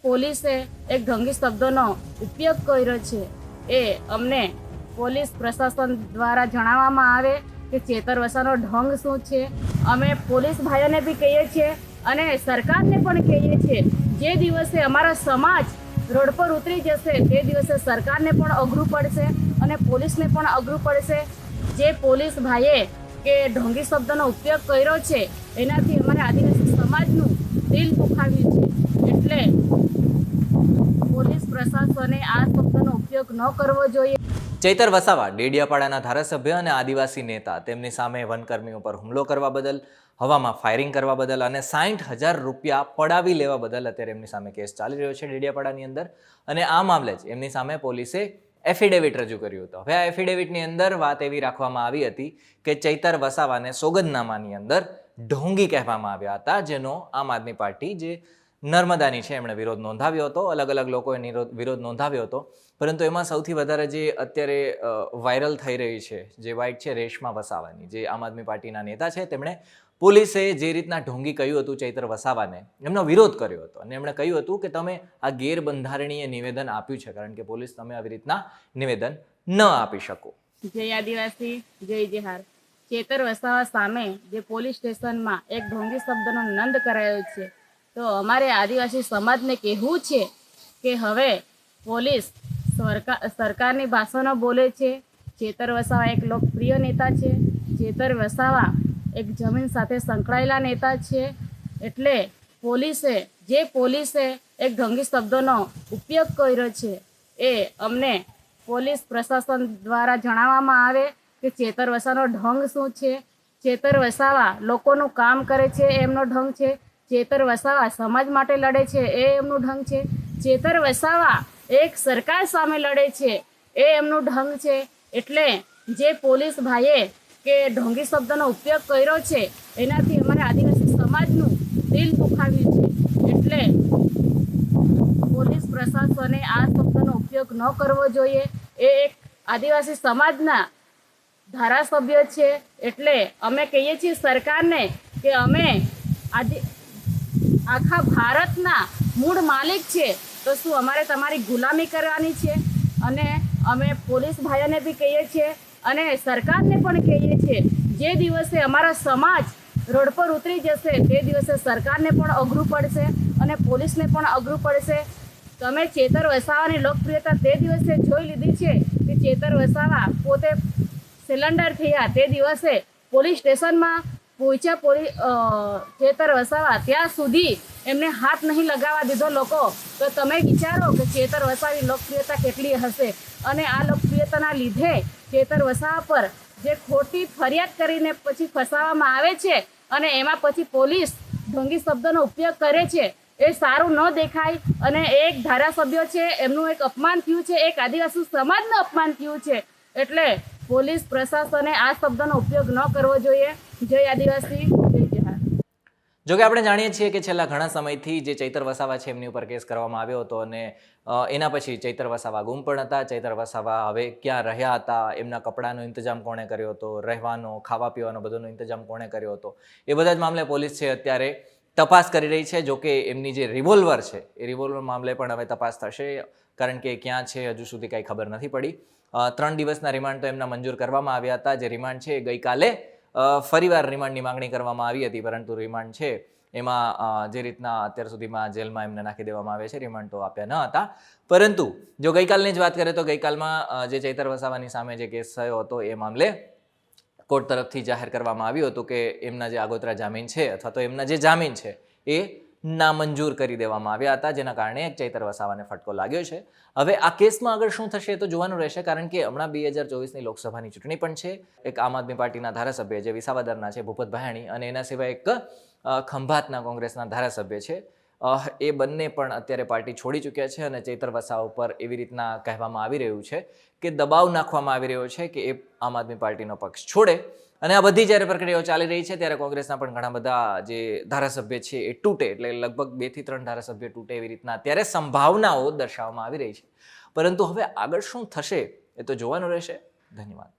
પોલીસે એક ઢોંગી શબ્દોનો ઉપયોગ કર્યો છે એ અમને પોલીસ પ્રશાસન દ્વારા જણાવવામાં આવે કે ચેતર વસાવાનો ઢોંગ શું છે। અમે પોલીસ ભાઈઓને બી કહીએ છીએ અને સરકારને પણ કહીએ છીએ, જે દિવસે અમારા સમાજ રોડ પર ઉતરી જશે તે દિવસે સરકારને પણ અઘરું પડશે અને પોલીસને પણ અઘરું પડશે। જે પોલીસ ભાઈએ કે ઢોંગી શબ્દનો ઉપયોગ કર્યો છે એનાથી અમારા આદિવાસી સમાજનું દિલ દુખાવ્યું છે। એટલે પોલીસ પ્રશાસને આ શબ્દનો ઉપયોગ ન કરવો જોઈએ। ચૈતર વસાવા ડેડિયાપાડાના ધારાસભ્ય અને આદિવાસી નેતા, તેમની સામે વનકર્મીઓ પર હુમલો કરવા બદલ, હવામાં ફાયરિંગ કરવા બદલ અને 60,000 રૂપિયા પડાવી લેવા બદલ અત્યારે એમની સામે કેસ ચાલી રહ્યો છે ડેડિયાપાડાની અંદર। અને આ મામલે જ એમની સામે પોલીસે એફિડેવિટ રજૂ કર્યું હતું। હવે આ એફિડેવિટની અંદર વાત એવી રાખવામાં આવી હતી કે ચૈતર વસાવાને સોગંદનામાની અંદર ઢોંગી કહેવામાં આવ્યા હતા, જેનો આમ આદમી પાર્ટી જે નર્મદાની છે એમણે વિરોધ નોંધાવ્યો હતો, અલગ અલગ લોકોએ વિરોધ નોંધાવ્યો હતો। પરંતુ એમાં સૌથી વધારે જે અત્યારે વાયરલ થઈ રહી છે જે વાઇટ છે રેશમા વસાવાની, જે આમ આદમી પાર્ટીના નેતા છે, તેમણે પોલીસે જે રીતના ઢોંગી કહ્યું હતું ચૈતર વસાવાને, એમનો વિરોધ કર્યો હતો અને એમણે કહ્યું હતું કે તમે આ ગેરબંધારણીય નિવેદન આપ્યું છે, કારણ કે પોલીસ તમે આવી રીતના નિવેદન ન આપી શકો। જય આદિવાસી, જય જહાર। ચેતર વસાવા સામે જે પોલીસ સ્ટેશનમાં એક ઢોંગી શબ્દનો નંદ કરાયો છે, તો અમારે આદિવાસી સમાજને કહેવું છે કે હવે પોલીસ સરકારની ભાષાનો બોલે છે। ચેતર વસાવા એક લોકપ્રિય નેતા છે। ચેતર વસાવા એક જમીન સાથે સંકળાયેલા નેતા છે। એટલે પોલીસે એક ઢોંગી શબ્દોનો ઉપયોગ કર્યો છે એ અમને પોલીસ પ્રશાસન દ્વારા જણાવવામાં આવે કે ચેતર વસાવાનો ઢોંગ શું છે। ચેતર વસાવા લોકોનું કામ કરે છે એ એમનો ઢંગ છે। ચેતર વસાવા સમાજ માટે લડે છે એ એમનું ઢંગ છે। ચેતર વસાવા એક સરકાર સામે લડે છે એ એમનું ઢંગ છે। એટલે જે પોલીસ ભાઈએ કે ઢોંગી શબ્દનો ઉપયોગ કર્યો છે એનાથી અમારા આદિવાસી સમાજનું દિલ દુખાવ્યું છે। એટલે પોલીસ પ્રશાસને આ શબ્દનો ઉપયોગ ન કરવો જોઈએ। એ એક આદિવાસી સમાજના ધારાસભ્ય છે। એટલે અમે કહીએ છીએ સરકારને કે અમે આખા ભારતના મૂળ માલિક છે, તો શું અમારે તમારી ગુલામી કરવાની છે? અને અમે પોલીસ ભાઈઓને બી કહીએ છીએ અને સરકારને પણ કહીએ છીએ, જે દિવસે અમારા સમાજ રોડ પર ઉતરી જશે તે દિવસે સરકારને પણ અઘરું પડશે અને પોલીસને પણ અઘરું પડશે। તમે ચેતર વસાવાની લોકપ્રિયતા તે દિવસે જોઈ લીધી છે કે ચેતર વસાવા પોતે સિલેન્ડર થયા તે દિવસે પોલીસ સ્ટેશનમાં પહોંચ્યા ચેતર વસાવા, ત્યાં સુધી એમને હાથ નહીં લગાવવા દીધો લોકો। તો તમે વિચારો કે ચેતર વસાવાની લોકપ્રિયતા કેટલી હશે। અને આ લોકપ્રિયતાના લીધે ચેતર વસાવા પર જે ખોટી ફરિયાદ કરીને પછી ફસાવવામાં આવે છે અને એમાં પછી પોલીસ ઢોંગી શબ્દનો ઉપયોગ કરે છે, એ સારું ન દેખાય। અને એક ધારાસભ્ય છે એમનું એક અપમાન થયું છે, એક આદિવાસી સમાજનું અપમાન થયું છે। એટલે પોલીસ પ્રશાસને આ શબ્દનો ઉપયોગ ન કરવો જોઈએ। જય આદિવાસી, જય જહાર। જોકે આપણે જાણીએ છીએ કે છેલ્લા ઘણા સમયથી જે ચૈતર વસાવા છે એમની ઉપર કેસ કરવામાં આવ્યો હતો અને એના પછી ચૈતર વસાવા ગુમ પણ હતા। ચૈતર વસાવા હવે ક્યાં રહ્યા હતા, એમના કપડાનો ઇંતજામ કોણે કર્યો હતો, રહેવાનો, ખાવા પીવાનો બધોનો ઇંતજામ કોણે કર્યો હતો, એ બધા જ મામલે પોલીસ છે અત્યારે તપાસ કરી રહી છે। જોકે એમની જે રિવોલ્વર છે એ રિવોલ્વર મામલે પણ હવે તપાસ થશે, કારણ કે ક્યાં છે હજુ સુધી કાંઈ ખબર નથી પડી। 3 દિવસના રિમાન્ડ તો એમના મંજૂર કરવામાં આવ્યા હતા। જે રિમાન્ડ છે ગઈકાલે ફરીવાર રિમાન્ડની માંગણી કરવામાં આવી હતી, પરંતુ રિમાન્ડ છે એમાં જે રીતના અત્યાર સુધીમાં જેલમાં એમને નાખી દેવામાં આવે છે, રિમાન્ડ તો આપ્યા ન હતા। પરંતુ જો ગઈકાલની જ વાત કરીએ તો ગઈકાલમાં જે ચૈતર વસાવાની સામે જે કેસ થયો હતો એ મામલે કોર્ટ તરફથી જાહેર કરવામાં આવ્યું હતું કે એમના જે આગોતરા જામીન છે અથવા તો એમના જે જામીન છે એ નામંજૂર કરી દેવામાં આવ્યા હતા, જેના કારણે ચૈતર વસાવાને ફટકો લાગ્યો છે। હવે આ કેસમાં આગળ શું થશે તો જોવાનું રહેશે, કારણ કે હમણાં 2024ની લોકસભાની ચૂંટણી પણ છે। એક આમ આદમી પાર્ટીના ધારાસભ્ય જે વિસાવદરના છે ભૂપત ભાયાણી, અને એના સિવાય એક ખંભાતના કોંગ્રેસના ધારાસભ્ય છે, એ બંને પણ અત્યારે પાર્ટી છોડી ચૂક્યા છે અને ચૈતર વસાવા ઉપર એવી રીતના કહેવામાં આવી રહ્યું છે કે દબાવ નાખવામાં આવી રહ્યો છે કે એ આમ આદમી પાર્ટીનો પક્ષ છોડે। અને આ બધી જ્યારે પ્રક્રિયાઓ ચાલી રહી છે ત્યારે કોંગ્રેસના પણ ઘણા બધા જે ધારાસભ્ય છે એ તૂટે, એટલે લગભગ 2 થી 3 ધારાસભ્ય તૂટે એવી રીતના અત્યારે સંભાવનાઓ દર્શાવવામાં આવી રહી છે। પરંતુ હવે આગળ શું થશે એ તો જોવાનું રહેશે। ધન્યવાદ।